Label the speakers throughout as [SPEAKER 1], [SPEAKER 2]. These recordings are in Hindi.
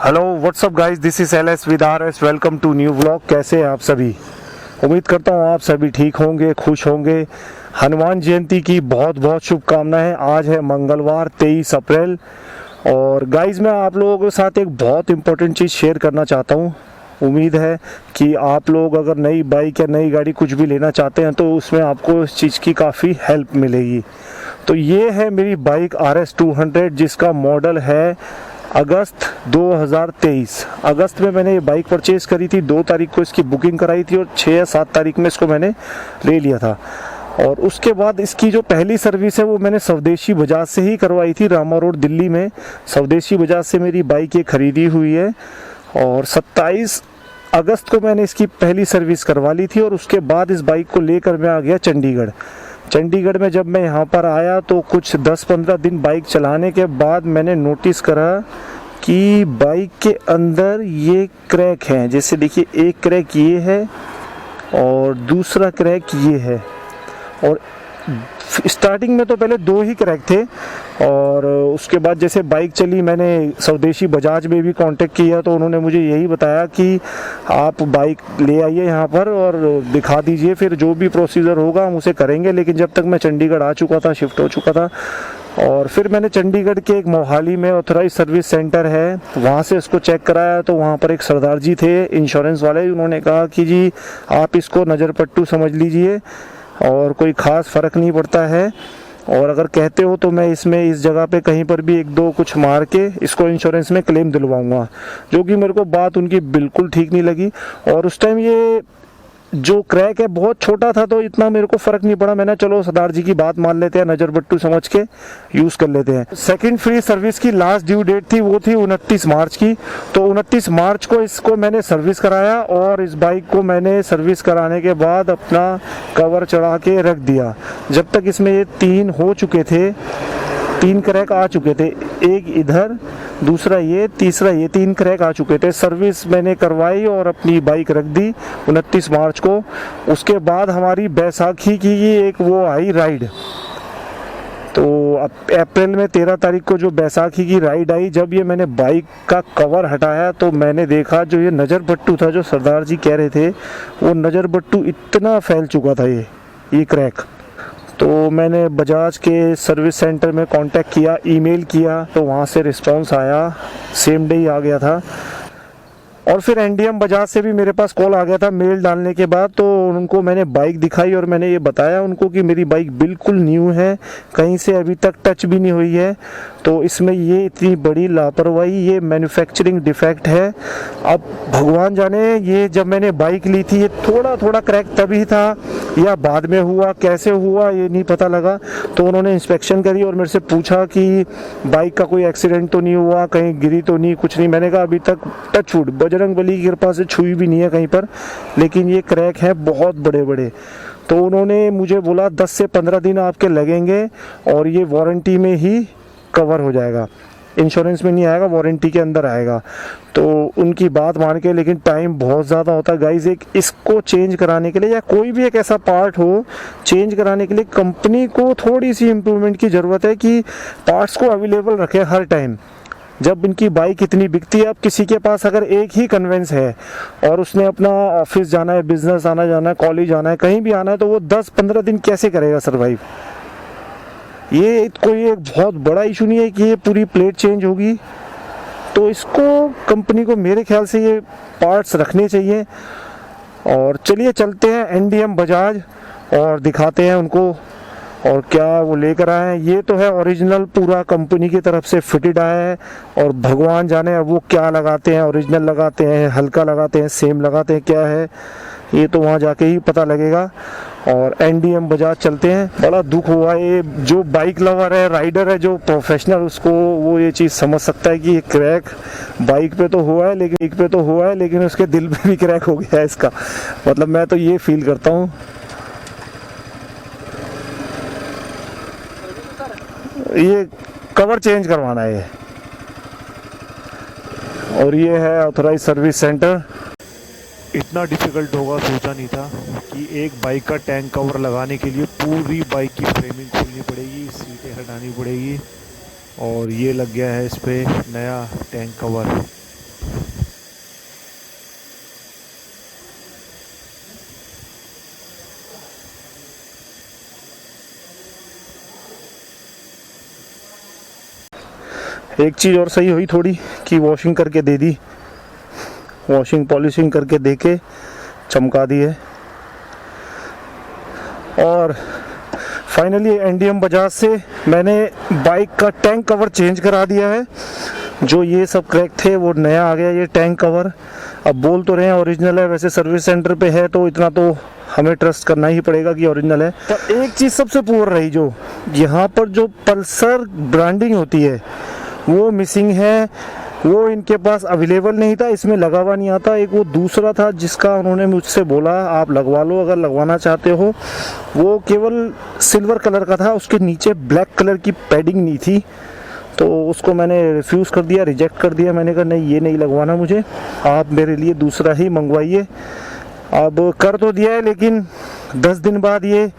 [SPEAKER 1] Hello what's up guys, this is LS with RS. Welcome to new vlog. कैसे हैं आप सभी? उम्मीद करता हूँ आप सभी ठीक होंगे, खुश होंगे। हनुमान जयंती की बहुत बहुत शुभकामनाएं। आज है मंगलवार 23 अप्रैल और गाइस मैं आप लोगों के साथ एक बहुत इंपॉर्टेंट चीज़ शेयर करना चाहता हूँ। उम्मीद है कि आप लोग अगर नई बाइक या नई गाड़ी कुछ भी लेना चाहते हैं तो उसमें आपको इस चीज़ की काफ़ी हेल्प मिलेगी। तो ये है मेरी बाइक RS 200 जिसका मॉडल है अगस्त 2023। अगस्त में मैंने ये बाइक परचेज़ करी थी। 2 तारीख को इसकी बुकिंग कराई थी और 6 या 7 तारीख में इसको मैंने ले लिया था। और उसके बाद इसकी जो पहली सर्विस है वो मैंने स्वदेशी बजाज से ही करवाई थी। रामा रोड दिल्ली में स्वदेशी बजाज से मेरी बाइक ये खरीदी हुई है और 27 अगस्त को मैंने इसकी पहली सर्विस करवा ली थी। और उसके बाद इस बाइक को लेकर मैं आ गया चंडीगढ़। चंडीगढ़ में जब मैं यहाँ पर आया तो कुछ 10-15 दिन बाइक चलाने के बाद मैंने नोटिस करा कि बाइक के अंदर ये क्रैक हैं। जैसे देखिए, एक क्रैक ये है और दूसरा क्रैक ये है। और स्टार्टिंग में तो पहले 2 ही क्रैक थे और उसके बाद जैसे बाइक चली, मैंने स्वदेशी बजाज में भी कांटेक्ट किया तो उन्होंने मुझे यही बताया कि आप बाइक ले आइए यहाँ पर और दिखा दीजिए, फिर जो भी प्रोसीजर होगा हम उसे करेंगे। लेकिन जब तक मैं चंडीगढ़ आ चुका था, शिफ्ट हो चुका था। और फिर मैंने चंडीगढ़ के एक मोहाली में ऑथराइज सर्विस सेंटर है, वहाँ से इसको चेक कराया तो वहाँ पर एक सरदार जी थे इंश्योरेंस वाले। उन्होंने कहा कि जी आप इसको नज़र पट्टू समझ लीजिए और कोई ख़ास फ़र्क नहीं पड़ता है, और अगर कहते हो तो मैं इसमें इस जगह पे कहीं पर भी 1-2 कुछ मार के इसको इंश्योरेंस में क्लेम दिलवाऊंगा। जो कि मेरे को बात उनकी बिल्कुल ठीक नहीं लगी। और उस टाइम ये जो क्रैक है बहुत छोटा था तो इतना मेरे को फ़र्क नहीं पड़ा। मैंने चलो सरदार जी की बात मान लेते हैं, नज़र बट्टू समझ के यूज़ कर लेते हैं। सेकंड फ्री सर्विस की लास्ट ड्यू डेट थी, वो थी 29 मार्च की। तो 29 मार्च को इसको मैंने सर्विस कराया और इस बाइक को मैंने सर्विस कराने के बाद अपना कवर चढ़ा के रख दिया। जब तक इसमें ये 3 हो चुके थे, 3 क्रैक आ चुके थे, एक इधर, दूसरा ये, तीसरा ये, 3 क्रैक आ चुके थे। सर्विस मैंने करवाई और अपनी बाइक रख दी 29 मार्च को। उसके बाद हमारी बैसाखी की एक वो आई राइड। तो अप्रैल में 13 तारीख को जो बैसाखी की राइड आई, जब ये मैंने बाइक का कवर हटाया तो मैंने देखा जो ये नज़र बट्टू था, जो सरदार जी कह रहे थे, वो नज़र बट्टू इतना फैल चुका था ये क्रैक। तो मैंने बजाज के सर्विस सेंटर में कांटेक्ट किया, ईमेल किया, तो वहाँ से रिस्पांस आया, सेम डे ही आ गया था। और फिर एनडीएम बजाज से भी मेरे पास कॉल आ गया था मेल डालने के बाद। तो उनको मैंने बाइक दिखाई और मैंने ये बताया उनको कि मेरी बाइक बिल्कुल न्यू है, कहीं से अभी तक टच भी नहीं हुई है, तो इसमें ये इतनी बड़ी लापरवाही, ये मैन्युफैक्चरिंग डिफेक्ट है। अब भगवान जाने ये जब मैंने बाइक ली थी ये थोड़ा थोड़ा क्रैक तभी था या बाद में हुआ, कैसे हुआ ये नहीं पता लगा। तो उन्होंने इंस्पेक्शन करी और मेरे से पूछा कि बाइक का कोई एक्सीडेंट तो नहीं हुआ, कहीं गिरी तो नहीं, कुछ नहीं। मैंने कहा अभी तक टच वुड बजरंगबली की कृपा से छुई भी नहीं है कहीं पर, लेकिन ये क्रैक है बहुत बड़े बड़े। तो उन्होंने मुझे बोला 10 से 15 दिन आपके लगेंगे और ये वारंटी में ही कवर हो जाएगा, इंश्योरेंस में नहीं आएगा, वारंटी के अंदर आएगा। तो उनकी बात मान के, लेकिन टाइम बहुत ज़्यादा होता है गाइज। एक इसको चेंज कराने के लिए या कोई भी एक ऐसा पार्ट हो चेंज कराने के लिए कंपनी को थोड़ी सी इम्प्रूवमेंट की ज़रूरत है कि पार्ट्स को अवेलेबल रखे हर टाइम। जब इनकी बाइक इतनी बिकती है, अब किसी के पास अगर एक ही कन्वेंस है और उसने अपना ऑफिस जाना है, बिजनेस आना जाना है, कॉलेज आना है, कहीं भी आना है, तो वो 10-15 दिन कैसे करेगा सर्वाइव? ये कोई एक बहुत बड़ा इशू नहीं है कि ये पूरी प्लेट चेंज होगी। तो इसको कंपनी को मेरे ख्याल से ये पार्ट्स रखने चाहिए। और चलिए चलते हैं एनडीएम बजाज और दिखाते हैं उनको और क्या वो लेकर आए हैं। ये तो है ओरिजिनल, पूरा कंपनी की तरफ से फिटेड आया है और भगवान जाने अब वो क्या लगाते हैं, ओरिजिनल लगाते हैं, हल्का लगाते हैं, सेम लगाते हैं, क्या है ये तो वहाँ जाके ही पता लगेगा। और एनडीएम बजाज चलते हैं। बड़ा दुख हुआ, ये जो बाइक लवर है, राइडर है, जो प्रोफेशनल, उसको वो ये चीज़ समझ सकता है कि ये क्रैक बाइक पे तो हुआ है लेकिन उसके दिल पे भी क्रैक हो गया है इसका। मतलब मैं तो ये फील करता हूँ। ये कवर चेंज करवाना है ये। और ये है ऑथराइज सर्विस सेंटर। इतना डिफ़िकल्ट होगा सोचा नहीं था कि एक बाइक का टैंक कवर लगाने के लिए पूरी बाइक की फ्रेमिंग खोलनी पड़ेगी, सीटें हटानी पड़ेगी और ये लग गया है इस पे नया टैंक कवर। एक चीज़ और सही हुई थोड़ी कि वॉशिंग करके दे दी, वॉशिंग पॉलिशिंग करके दे के चमका दी है। और फाइनली एनडीएम बजाज से मैंने बाइक का टैंक कवर चेंज करा दिया है। जो ये सब क्रैक थे वो नया आ गया ये टैंक कवर। अब बोल तो रहे हैं ओरिजिनल है, वैसे सर्विस सेंटर पे है तो इतना तो हमें ट्रस्ट करना ही पड़ेगा कि ओरिजिनल है। पर एक चीज़ सबसे पुअर रही, जो यहाँ पर जो पल्सर ब्रांडिंग होती है वो मिसिंग है, वो इनके पास अवेलेबल नहीं था, इसमें लगा हुआ नहीं आता। एक वो दूसरा था जिसका उन्होंने मुझसे बोला आप लगवा लो अगर लगवाना चाहते हो, वो केवल सिल्वर कलर का था, उसके नीचे ब्लैक कलर की पैडिंग नहीं थी, तो उसको मैंने रिफ्यूज़ कर दिया, रिजेक्ट कर दिया। मैंने कहा नहीं ये नहीं लगवाना मुझे, आप मेरे लिए दूसरा ही मंगवाइए। अब कर तो दिया है लेकिन 10 दिन बाद ये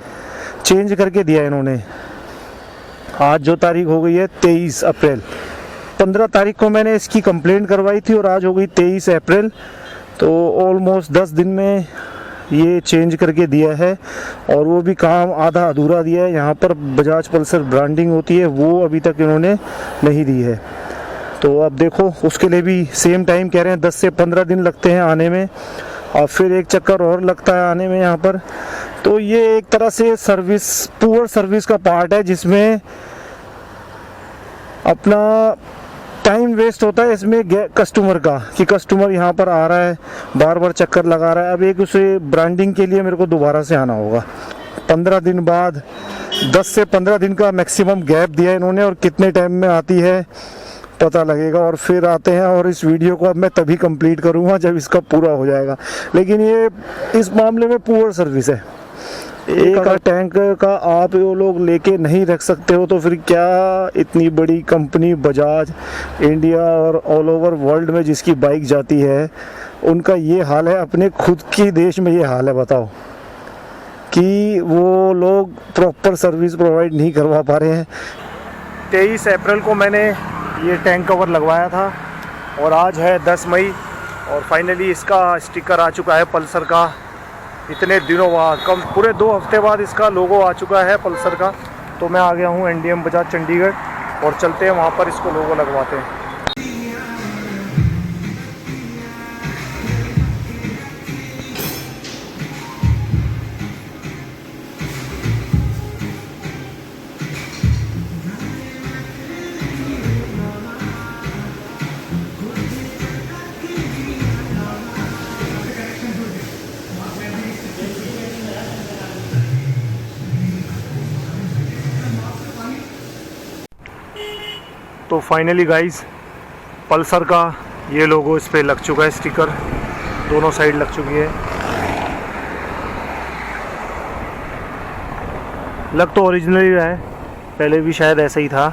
[SPEAKER 1] चेंज करके दिया इन्होंने। आज जो तारीख हो गई है 23 अप्रैल, 15 तारीख को मैंने इसकी कंप्लेंट करवाई थी और आज हो गई 23 अप्रैल, तो ऑलमोस्ट 10 दिन में ये चेंज करके दिया है। और वो भी काम आधा अधूरा दिया है। यहाँ पर बजाज पल्सर ब्रांडिंग होती है वो अभी तक इन्होंने नहीं दी है। तो अब देखो उसके लिए भी सेम टाइम कह रहे हैं 10 से 15 दिन लगते हैं आने में, और फिर एक चक्कर और लगता है आने में यहाँ पर। तो ये एक तरह से सर्विस, पुअर सर्विस का पार्ट है जिसमें अपना टाइम वेस्ट होता है इसमें कस्टमर का, कि कस्टमर यहाँ पर आ रहा है बार बार चक्कर लगा रहा है। अब एक उसे ब्रांडिंग के लिए मेरे को दोबारा से आना होगा 15 दिन बाद, 10 से 15 दिन का मैक्सिमम गैप दिया है इन्होंने, और कितने टाइम में आती है पता लगेगा। और फिर आते हैं, और इस वीडियो को अब मैं तभी कंप्लीट करूँगा जब इसका पूरा हो जाएगा। लेकिन ये इस मामले में पुअर सर्विस है। एक अगर टैंक का आप वो लोग लेके नहीं रख सकते हो तो फिर क्या इतनी बड़ी कंपनी बजाज इंडिया और ऑल ओवर वर्ल्ड में जिसकी बाइक जाती है उनका ये हाल है, अपने खुद की देश में ये हाल है। बताओ कि वो लोग प्रॉपर सर्विस प्रोवाइड नहीं करवा पा रहे हैं। 23 अप्रैल को मैंने ये टैंक कवर लगवाया था और आज है 10 मई, और फाइनली इसका स्टिकर आ चुका है पल्सर का। इतने दिनों बाद, कम पूरे 2 हफ्ते बाद इसका लोगो आ चुका है पल्सर का। तो मैं आ गया हूँ एनडीएम बजाज चंडीगढ़, और चलते हैं वहाँ पर इसको लोगो लगवाते हैं। तो फाइनली गाइस पल्सर का ये लोगो इस पे लग चुका है, स्टिकर दोनों साइड लग चुकी है। लग तो ओरिजिनल ही रहा है, पहले भी शायद ऐसा ही था।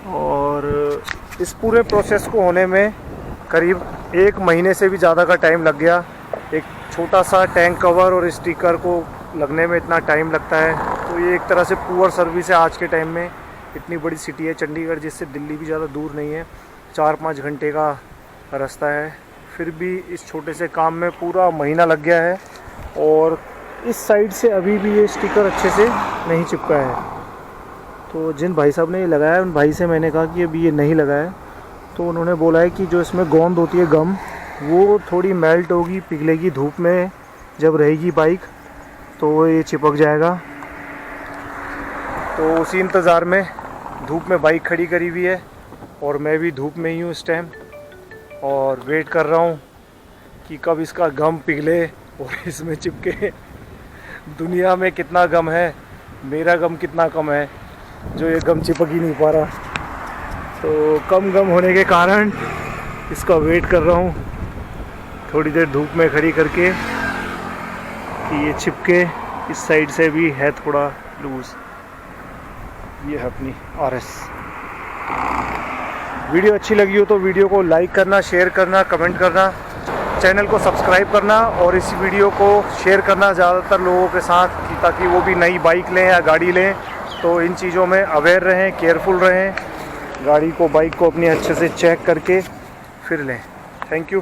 [SPEAKER 1] और इस पूरे प्रोसेस को होने में करीब 1 महीने से भी ज़्यादा का टाइम लग गया। एक छोटा सा टैंक कवर और स्टिकर को लगने में इतना टाइम लगता है, तो ये एक तरह से पुअर सर्विस है आज के टाइम में। इतनी बड़ी सिटी है चंडीगढ़, जिससे दिल्ली भी ज़्यादा दूर नहीं है, 4-5 घंटे का रास्ता है। फिर भी इस छोटे से काम में पूरा महीना लग गया है, और इस साइड से अभी भी ये स्टिकर अच्छे से नहीं चिपका है। तो जिन भाई साहब ने ये लगाया है उन भाई से मैंने कहा कि अभी ये नहीं लगा है, तो उन्होंने बोला है कि जो इसमें गोंद होती है गम, वो थोड़ी मेल्ट होगी, पिघलेगी धूप में जब रहेगी बाइक, तो वो ये चिपक जाएगा। तो उसी इंतज़ार में धूप में बाइक खड़ी करी हुई है, और मैं भी धूप में ही हूँ इस टाइम, और वेट कर रहा हूँ कि कब इसका गम पिघले और इसमें चिपके। दुनिया में कितना गम है, मेरा गम कितना कम है जो ये गम चिपक ही नहीं पा रहा। तो कम गम होने के कारण इसका वेट कर रहा हूँ थोड़ी देर धूप में खड़ी करके कि ये चिपके। इस साइड से भी है थोड़ा लूज़। ये है अपनी RS। वीडियो अच्छी लगी हो तो वीडियो को लाइक करना, शेयर करना, कमेंट करना, चैनल को सब्सक्राइब करना, और इस वीडियो को शेयर करना ज़्यादातर लोगों के साथ, कि ताकि वो भी नई बाइक लें या गाड़ी लें तो इन चीज़ों में अवेयर रहें, केयरफुल रहें, गाड़ी को, बाइक को अपनी अच्छे से चेक करके फिर लें। Thank you.